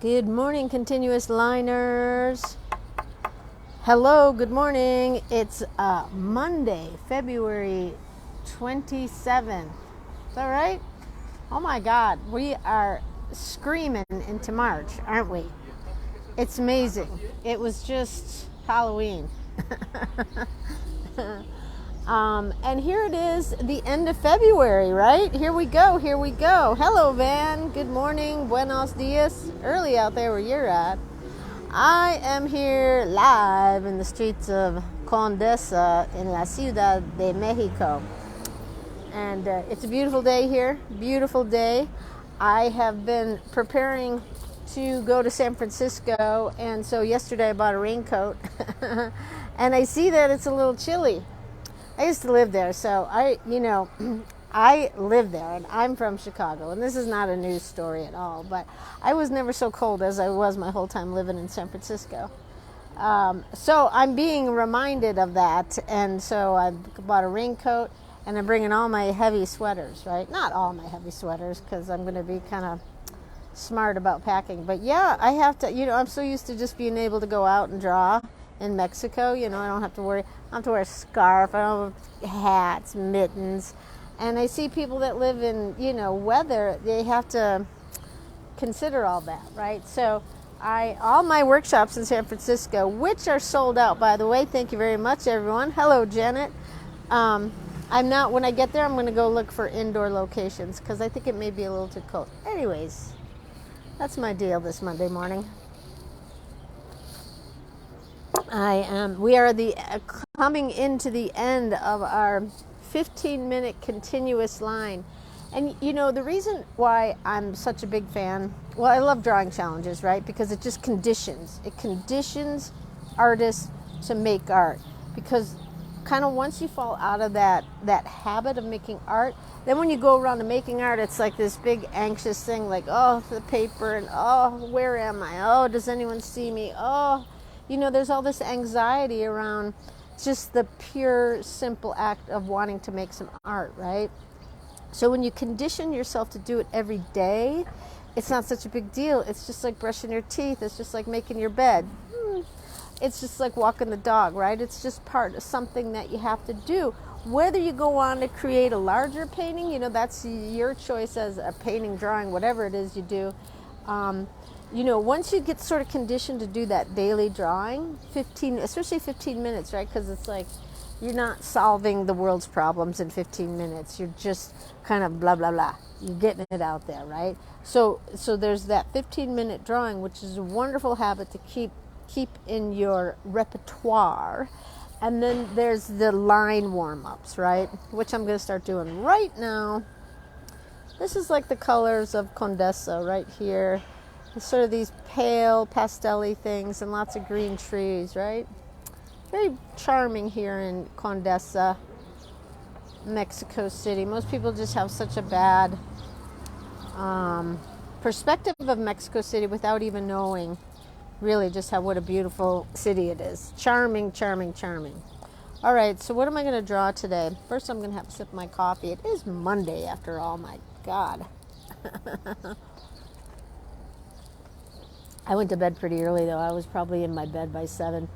Good morning, continuous liners. Hello, good morning. It's Monday, February 27th. Is that right? Oh my God, we are screaming into March, aren't we? It's amazing. It was just Halloween. And here it is, the end of February, right? Here we go, here we go. Hello, Van. Good morning. Buenos dias. Early out there where you're at. I am here live in the streets of Condesa in la Ciudad de Mexico. And it's a beautiful day here. Beautiful day. I have been preparing to go to San Francisco. And so yesterday I bought a raincoat. And I see that it's a little chilly. I used to live there, so I live there, and I'm from Chicago, and this is not a news story at all, but I was never so cold as I was my whole time living in San Francisco. So I'm being reminded of that, and so I bought a raincoat, and I'm bringing all my heavy sweaters, right? Not all my heavy sweaters, because I'm going to be kind of smart about packing, but yeah, I have to, I'm so used to just being able to go out and draw in Mexico, I don't have to worry. I don't have to wear a scarf. I don't have hats, mittens. And I see people that live in, weather, they have to consider all that, right? So all my workshops in San Francisco, which are sold out, by the way. Thank you very much, everyone. Hello, Janet. When I get there, I'm going to go look for indoor locations because I think it may be a little too cold. Anyways, that's my deal this Monday morning. We are coming into the end of our 15-minute continuous line. And, the reason why I'm such a big fan, well, I love drawing challenges, right? Because it just conditions. It conditions artists to make art. Because kind of once you fall out of that habit of making art, then when you go around to making art, it's like this big anxious thing, like, oh, the paper, and oh, where am I? Oh, does anyone see me? Oh, there's all this anxiety around just the pure, simple act of wanting to make some art, right? So when you condition yourself to do it every day, it's not such a big deal. It's just like brushing your teeth. It's just like making your bed. It's just like walking the dog, right? It's just part of something that you have to do. Whether you go on to create a larger painting, that's your choice as a painting, drawing, whatever it is you do. Once you get sort of conditioned to do that daily drawing, 15 minutes, right? Because it's like you're not solving the world's problems in 15 minutes. You're just kind of blah, blah, blah. You're getting it out there, right? So there's that 15-minute drawing, which is a wonderful habit to keep in your repertoire. And then there's the line warm-ups, right? Which I'm going to start doing right now. This is like the colors of Condesa right here. It's sort of these pale pastel-y things and lots of green trees, right? Very charming here in Condesa, Mexico City. Most people just have such a bad perspective of Mexico City without even knowing really just what a beautiful city it is. Charming, charming, charming. All right, so what am I going to draw today? First, I'm going to have a sip of my coffee. It is Monday after all, my God. I went to bed pretty early, though. I was probably in my bed by 7.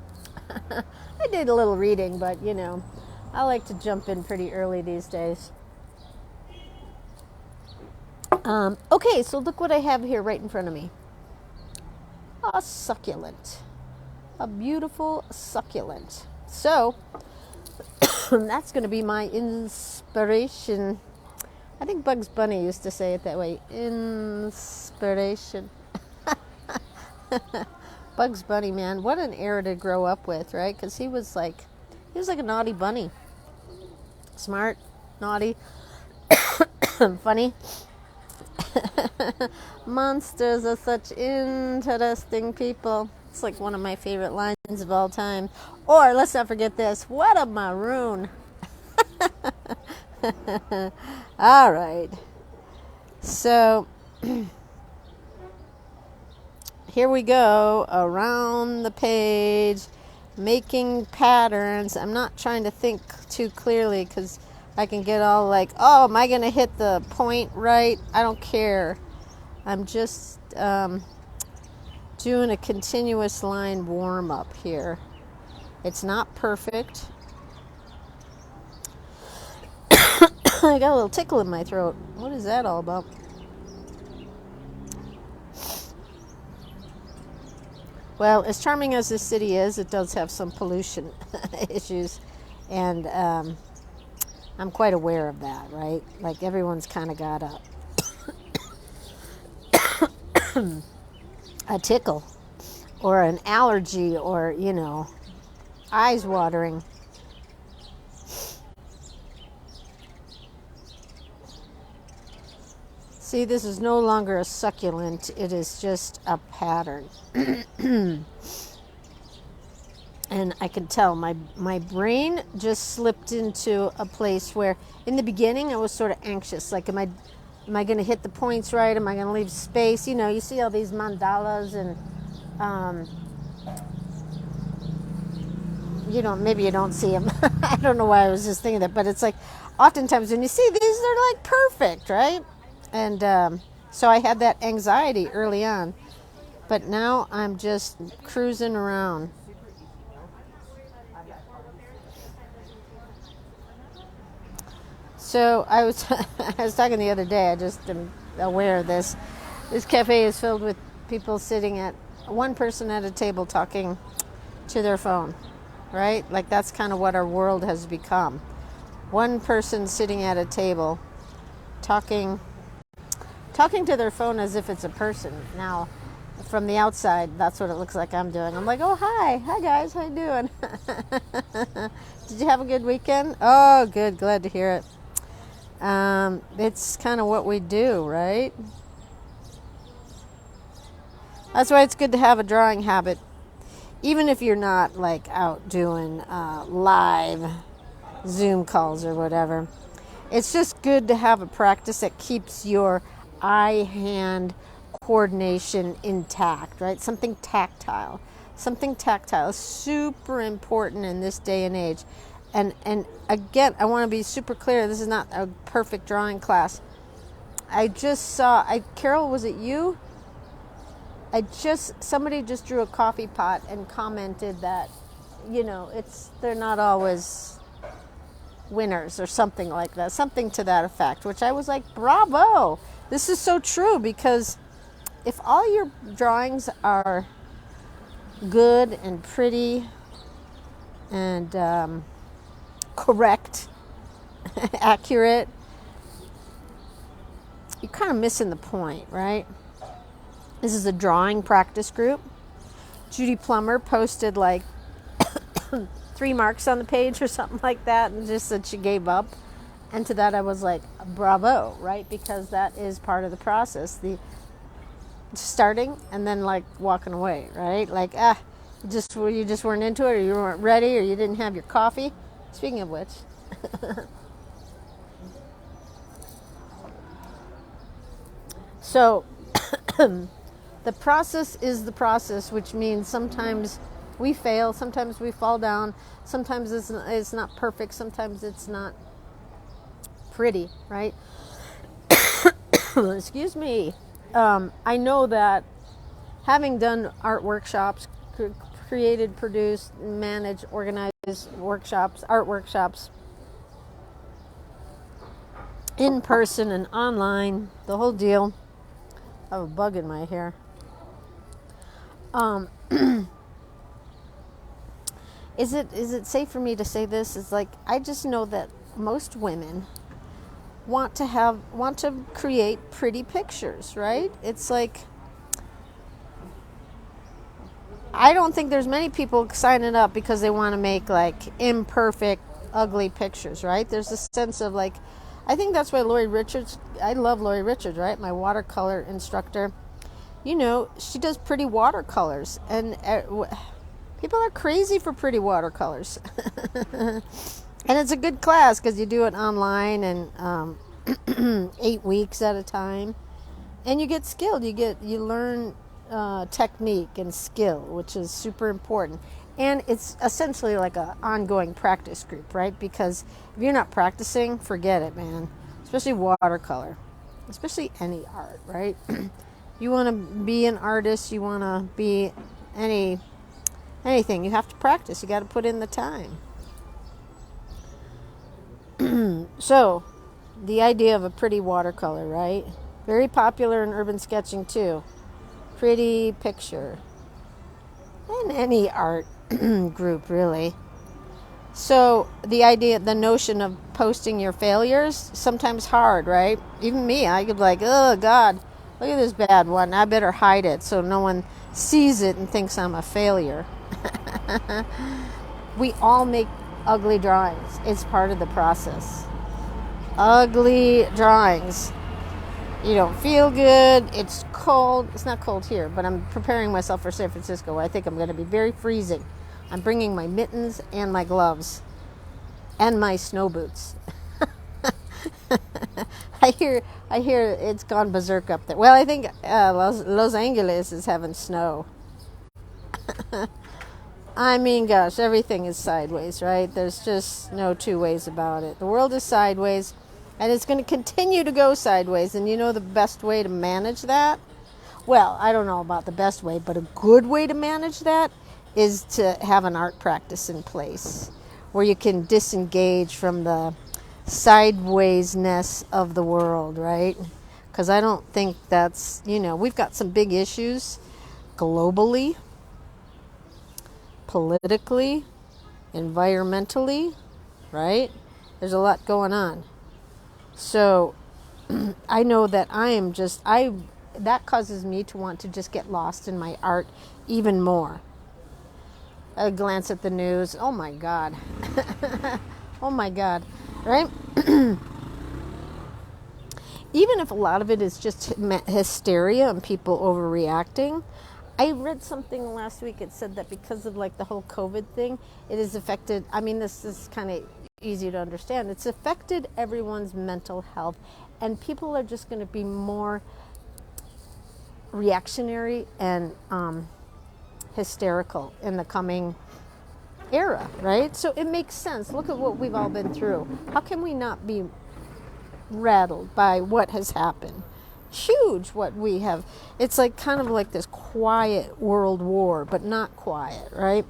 I did a little reading, but, I like to jump in pretty early these days. Okay, so look what I have here right in front of me. A succulent. A beautiful succulent. So, that's going to be my inspiration. I think Bugs Bunny used to say it that way. Inspiration. Bugs Bunny, man, what an era to grow up with, right? Because he was like a naughty bunny. Smart, naughty, funny. Monsters are such interesting people. It's like one of my favorite lines of all time. Or, let's not forget this, what a maroon. All right. So here we go, around the page, making patterns. I'm not trying to think too clearly because I can get all like, oh, am I going to hit the point right? I don't care. I'm just doing a continuous line warm up here. It's not perfect. I got a little tickle in my throat. What is that all about? Well, as charming as this city is, it does have some pollution issues. And I'm quite aware of that, right? Like everyone's kind of got a tickle or an allergy or, you know, eyes watering. See, this is no longer a succulent. It is just a pattern. And I can tell my brain just slipped into a place where in the beginning I was sort of anxious. Like, am I going to hit the points right? Am I going to leave space? You know, you see all these mandalas and, you know, maybe you don't see them. I don't know why I was just thinking that, but it's like oftentimes when you see these, they're like perfect, right? And so I had that anxiety early on, but now I'm just cruising around. So I was talking the other day, I just am aware of this. This cafe is filled with people sitting at one person at a table talking to their phone, right? Like that's kind of what our world has become. One person sitting at a table talking to their phone as if it's a person. Now, from the outside, that's what it looks like I'm doing. I'm like, oh, hi guys, how you doing? Did you have a good weekend? Oh, good, glad to hear it. It's kind of what we do, right? That's why it's good to have a drawing habit, even if you're not like out doing live Zoom calls or whatever. It's just good to have a practice that keeps your eye-hand coordination intact, right? Something tactile is super important in this day and age. And again, I want to be super clear, this is not a perfect drawing class. I just saw, Carol, was it you? Somebody just drew a coffee pot and commented that, you know, they're not always winners or something like that, something to that effect, which I was like, bravo. This is so true, because if all your drawings are good and pretty and correct, accurate, you're kind of missing the point, right? This is a drawing practice group. Judy Plummer posted like 3 marks on the page or something like that and just said she gave up. And to that I was like, bravo, right? Because that is part of the process. The starting and then like walking away, right? Like, you just weren't into it, or you weren't ready, or you didn't have your coffee. Speaking of which, so the process is the process, which means sometimes we fail, sometimes we fall down, sometimes it's not perfect, sometimes it's not pretty, right? Excuse me. I know that having done art workshops, created, produced, managed, organized art workshops, in person and online, the whole deal. I have a bug in my hair. Is it safe for me to say this? It's like, I just know that most women want to create pretty pictures, right? It's like, I don't think there's many people signing up because they want to make like imperfect, ugly pictures, right? There's a sense of like, I think that's why I love Lori Richards, right? My watercolor instructor. You know, she does pretty watercolors, and people are crazy for pretty watercolors. And it's a good class because you do it online and 8 weeks at a time, and you get skilled. You learn technique and skill, which is super important. And it's essentially like an ongoing practice group, right? Because if you're not practicing, forget it, man. Especially watercolor, especially any art, right? You want to be an artist, you want to be anything, you have to practice. You got to put in the time. So, the idea of a pretty watercolor, right? Very popular in urban sketching too. Pretty picture. In any art group, really. So, the notion of posting your failures, sometimes hard, right? Even me, I could be like, oh God, look at this bad one. I better hide it so no one sees it and thinks I'm a failure. We all make ugly drawings. It's part of the process. Ugly drawings. You don't feel good. It's cold. It's not cold here, but I'm preparing myself for San Francisco, where I think I'm going to be very freezing. I'm bringing my mittens and my gloves and my snow boots. I hear it's gone berserk up there. Well, I think Los Angeles is having snow. I mean, gosh, everything is sideways, right? There's just no two ways about it. The world is sideways, and it's going to continue to go sideways. And you know the best way to manage that? Well, I don't know about the best way, but a good way to manage that is to have an art practice in place where you can disengage from the sidewaysness of the world, right? Because I don't think that's, we've got some big issues globally, politically, environmentally, right? There's a lot going on. So I know that that causes me to want to just get lost in my art even more. A glance at the news. Oh my God. Oh my God. Right? Even if a lot of it is just hysteria and people overreacting. I read something last week. It said that because of like the whole COVID thing, it has affected, this is kind of easy to understand. It's affected everyone's mental health, and people are just going to be more reactionary and hysterical in the coming era, right? So it makes sense. Look at what we've all been through. How can we not be rattled by what has happened? Huge what we have. It's like kind of like this quiet world war, but not quiet, right?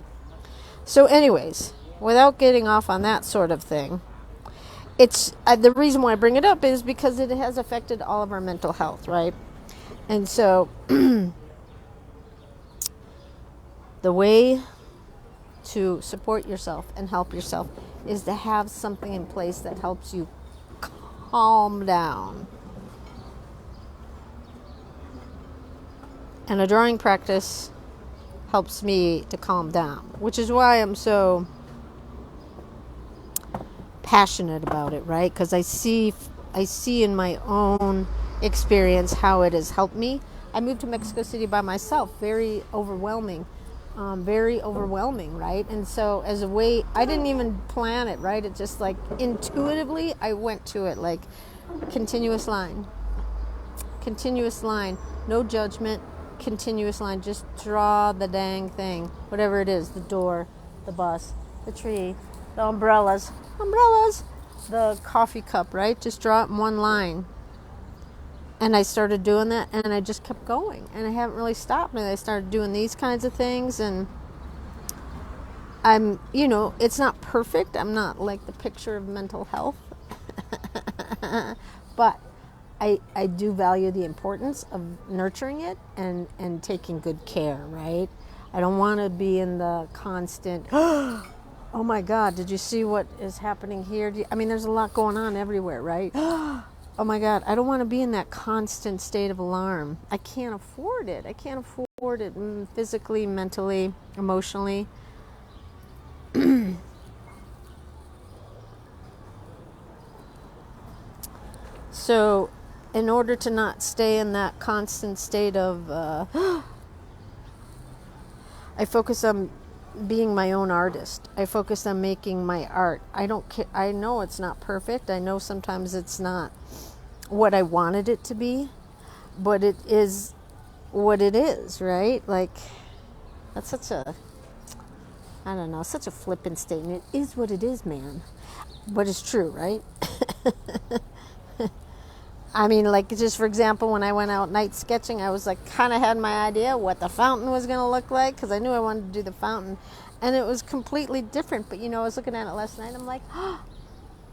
So anyways, without getting off on that sort of thing, it's the reason why I bring it up is because it has affected all of our mental health, right? And so the way to support yourself and help yourself is to have something in place that helps you calm down. And a drawing practice helps me to calm down, which is why I'm so passionate about it, right? Because I see in my own experience how it has helped me. I moved to Mexico City by myself, very overwhelming, right? And so as a way, I didn't even plan it, right? It just like intuitively, I went to it like continuous line, no judgment, continuous line, just draw the dang thing, whatever it is, the door, the bus, the tree, the umbrellas, the coffee cup, right? Just draw it in one line. And I started doing that, and I just kept going, and I haven't really stopped. And I started doing these kinds of things, and I'm, it's not perfect. I'm not like the picture of mental health, but I do value the importance of nurturing it and taking good care, right? I don't want to be in the constant, oh my God, did you see what is happening here? There's a lot going on everywhere, right? Oh my God, I don't want to be in that constant state of alarm. I can't afford it. Physically, mentally, emotionally. So, in order to not stay in that constant state of, I focus on being my own artist. I focus on making my art. I don't care. I know it's not perfect. I know sometimes it's not what I wanted it to be, but it is what it is, right? Like, that's such a flippant statement. It is what it is, man. But it's true, right? I mean, like, just for example, when I went out night sketching, I was like, kind of had my idea what the fountain was going to look like, because I knew I wanted to do the fountain, and it was completely different. But, you know, I was looking at it last night, and I'm like, oh,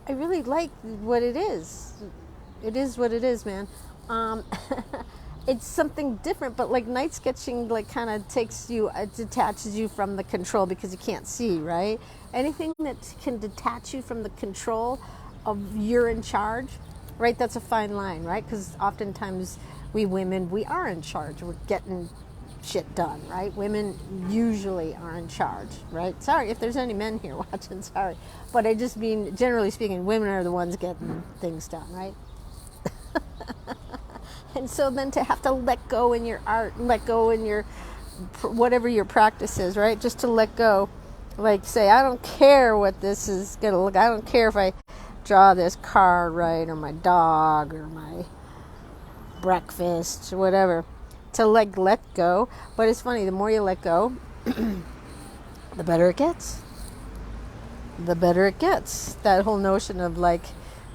I really like what it is. It is what it is, man. It's something different, but like night sketching, like kind of takes you, it detaches you from the control because you can't see, right? Anything that can detach you from the control of you're in charge, right? That's a fine line, right? Because oftentimes we women, we are in charge. We're getting shit done, right? Women usually are in charge, right? Sorry if there's any men here watching, sorry. But I just mean, generally speaking, women are the ones getting things done, right? And so then to have to let go in your art, let go in your, whatever your practice is, right? Just to let go. Like say, I don't care what this is going to look. I don't care if I draw this card, right? Or my dog, or my breakfast, or whatever. To like let go. But it's funny, the more you let go, the better it gets. The better it gets. That whole notion of like,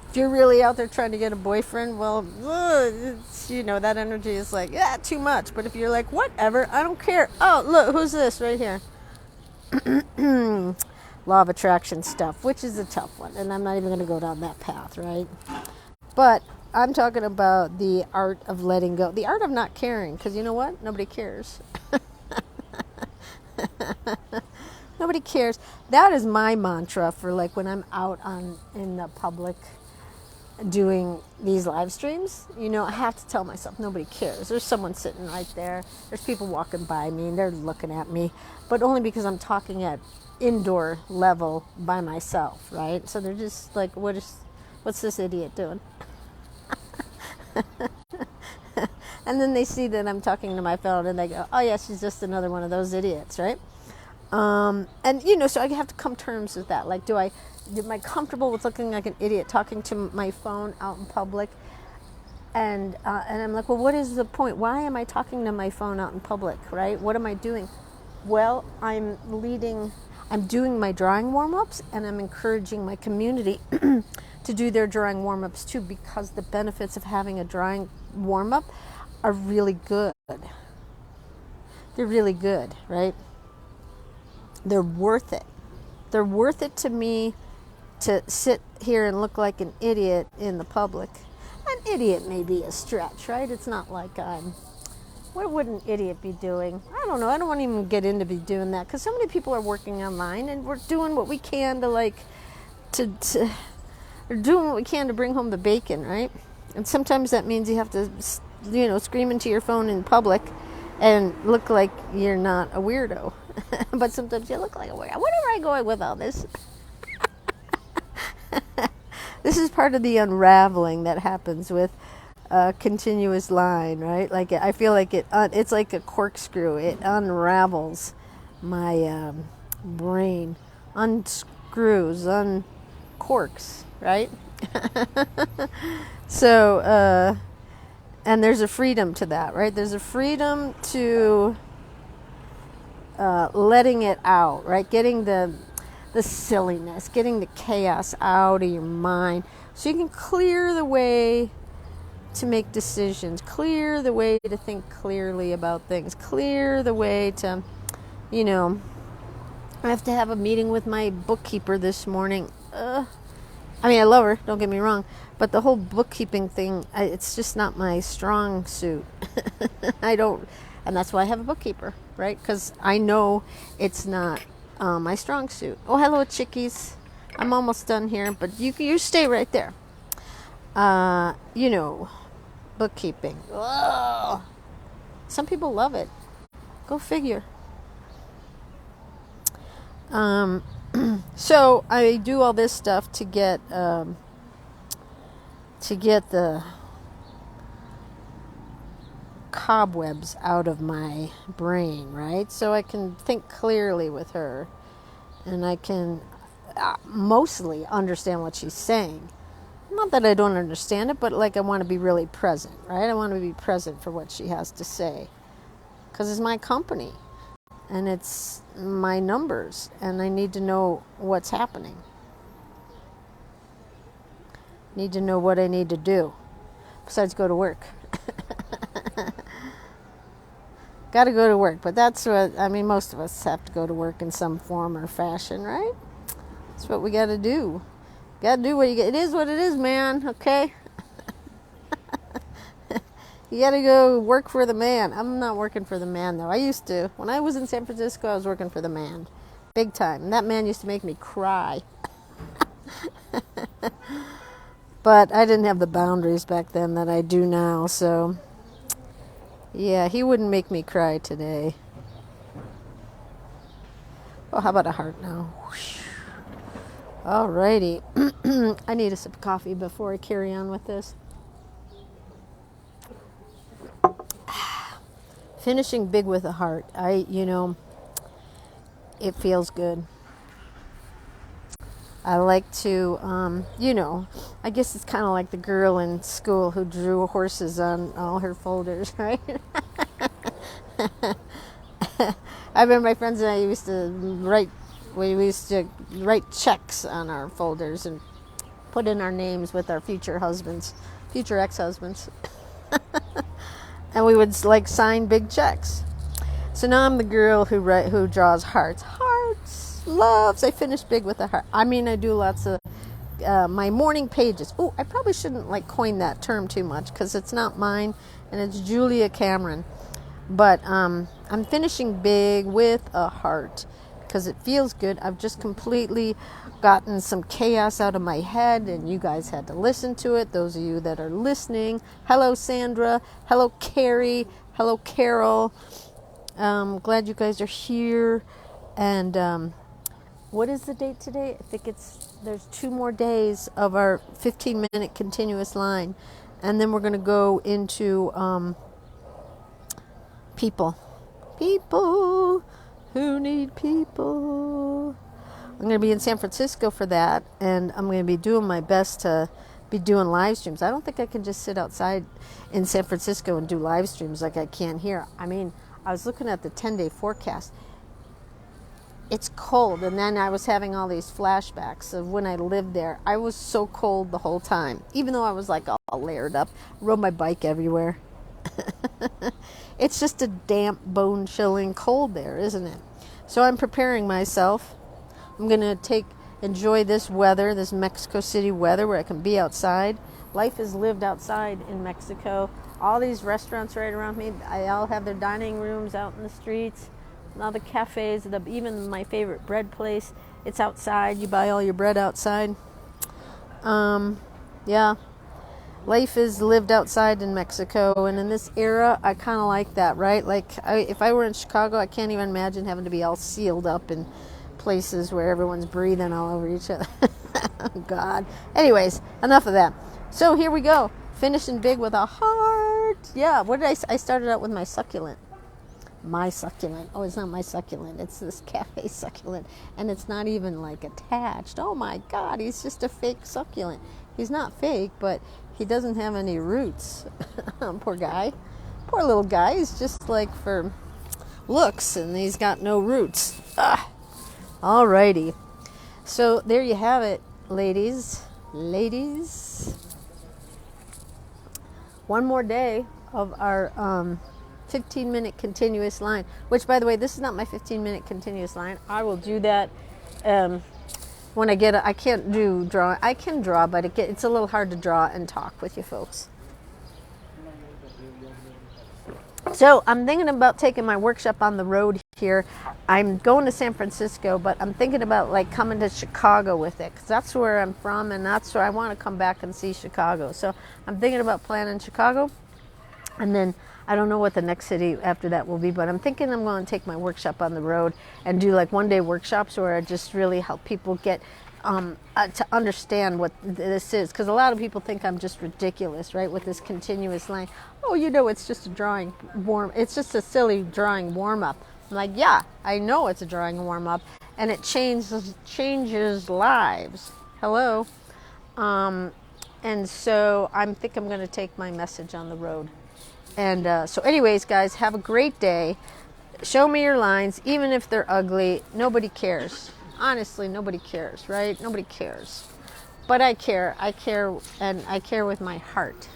if you're really out there trying to get a boyfriend, well, it's, you know, that energy is like, yeah, too much. But if you're like, whatever, I don't care. Oh, look, who's this right here? Law of attraction stuff, which is a tough one. And I'm not even going to go down that path, right? But I'm talking about the art of letting go. The art of not caring. Because you know what? Nobody cares. Nobody cares. That is my mantra for like when I'm out in the public doing these live streams. You know, I have to tell myself nobody cares. There's someone sitting right there. There's people walking by me and they're looking at me, but only because I'm talking at indoor level by myself, right? So they're just like, what's this idiot doing? And then they see that I'm talking to my phone and they go, oh yeah, she's just another one of those idiots, right? And you know, so I have to come to terms with that. Like, am I comfortable with looking like an idiot talking to my phone out in public? And I'm like, well, what is the point? Why am I talking to my phone out in public, right? What am I doing? Well, I'm doing my drawing warm-ups, and I'm encouraging my community to do their drawing warm-ups too, because the benefits of having a drawing warm-up are really good. They're really good, right? They're worth it. They're worth it to me to sit here and look like an idiot in the public. An idiot may be a stretch, right? It's not like what would an idiot be doing? I don't know. I don't want to even get into be doing that, because so many people are working online and we're doing what we can to we're doing what we can to bring home the bacon, right? And sometimes that means you have to, you know, scream into your phone in public and look like you're not a weirdo. But sometimes you look like a weirdo. Where am I going with all this? This is part of the unraveling that happens with a continuous line, right? Like, I feel like it's like a corkscrew. It unravels my brain, unscrews, uncorks, right? So, and there's a freedom to that, right? There's a freedom to letting it out, right? Getting the silliness, getting the chaos out of your mind, so you can clear the way to make decisions, clear the way to think clearly about things, clear the way to, you know, I have to have a meeting with my bookkeeper this morning. I mean, I love her, don't get me wrong, but the whole bookkeeping thing, it's just not my strong suit. And that's why I have a bookkeeper, right? Because I know it's not my strong suit. Oh, hello, chickies. I'm almost done here, but you stay right there. You know, bookkeeping. Ugh. Some people love it. Go figure. So I do all this stuff to get the cobwebs out of my brain, right? So I can think clearly with her, and I can mostly understand what she's saying. Not that I don't understand it, but like I want to be really present, right? I want to be present for what she has to say, because it's my company and it's my numbers, and I need to know what's happening. Need to know what I need to do. besides go to work. Got to go to work, but that's what, I mean, most of us have to go to work in some form or fashion, right? That's what we got to do. Got to do what you get. It is what it is, man, okay? You got to go work for the man. I'm not working for the man, though. I used to. When I was in San Francisco, I was working for the man. Big time. And that man used to make me cry. But I didn't have the boundaries back then that I do now, so yeah, he wouldn't make me cry today. Oh, how about a heart now? Alrighty. I need a sip of coffee before I carry on with this. Finishing big with a heart. It feels good. I like to, I guess it's kind of like the girl in school who drew horses on all her folders, right? I remember my friends and I used to write checks on our folders and put in our names with our future ex-husbands. And we would like sign big checks. So now I'm the girl who draws hearts. Loves. I finish big with a heart. I mean, I do lots of my morning pages. Oh, I probably shouldn't coin that term too much because it's not mine and it's Julia Cameron. But I'm finishing big with a heart because it feels good. I've just completely gotten some chaos out of my head and you guys had to listen to it. Those of you that are listening. Hello, Sandra. Hello, Carrie. Hello, Carol. Glad you guys are here. And what is the date today? I think there's 2 more days of our 15-minute continuous line. And then we're going to go into people who need people. I'm going to be in San Francisco for that. And I'm going to be doing my best to be doing live streams. I don't think I can just sit outside in San Francisco and do live streams like I can here. I mean, I was looking at the 10-day forecast. It's cold, and then I was having all these flashbacks of when I lived there. I was so cold the whole time, even though I was like all layered up. Rode my bike everywhere. It's just a damp, bone-chilling cold there, isn't it? So I'm preparing myself. I'm going to enjoy this weather, this Mexico City weather where I can be outside. Life is lived outside in Mexico. All these restaurants right around me, they all have their dining rooms out in the streets. All the cafes, even my favorite bread place, it's outside. You buy all your bread outside. Yeah. Life is lived outside in Mexico, and in this era, I kind of like that, right? Like, if I were in Chicago, I can't even imagine having to be all sealed up in places where everyone's breathing all over each other. Oh, God. Anyways, enough of that. So here we go. Finishing big with a heart. Yeah, what did I started out with my succulent. My succulent. Oh, it's not my succulent. It's this cafe succulent. And it's not even attached. Oh my God, he's just a fake succulent. He's not fake, but he doesn't have any roots. Poor guy. Poor little guy. He's just for looks and he's got no roots. Alrighty. So there you have it, ladies. One more day of our 15-minute continuous line, which, by the way, this is not my 15-minute continuous line. I will do that when I can't do draw. I can draw, but it's a little hard to draw and talk with you folks. So I'm thinking about taking my workshop on the road here. I'm going to San Francisco, but I'm thinking about coming to Chicago with it because that's where I'm from and that's where I want to come back and see Chicago. So I'm thinking about planning Chicago, and then I don't know what the next city after that will be, but I'm thinking I'm going to take my workshop on the road and do one-day workshops where I just really help people get to understand what this is. Because a lot of people think I'm just ridiculous, right, with this continuous line. Oh, it's just a drawing it's just a silly drawing warm-up. I'm like, yeah, I know it's a drawing warm-up, and it changes lives. Hello. And so I think I'm going to take my message on the road. And so anyways, guys, have a great day. Show me your lines, even if they're ugly. Nobody cares. Honestly, nobody cares, right? Nobody cares. but I care, and I care with my heart.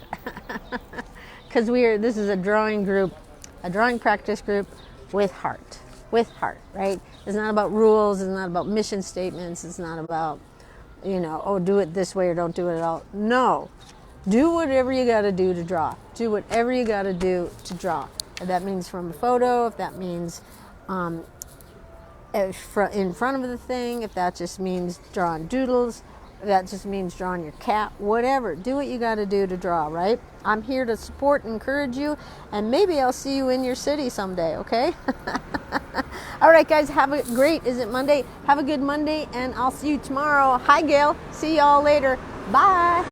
Because this is a drawing group, a drawing practice group with heart, right? It's not about rules, it's not about mission statements, it's not about, oh, do it this way or don't do it at all. No, do whatever you got to do to draw. Do whatever you got to do to draw. If that means from a photo, if that means in front of the thing, if that just means drawing doodles, if that just means drawing your cat, whatever. Do what you got to do to draw, right? I'm here to support and encourage you, and maybe I'll see you in your city someday, okay? All right, guys, have a great, is it Monday? Have a good Monday, and I'll see you tomorrow. Hi, Gail. See y'all later. Bye.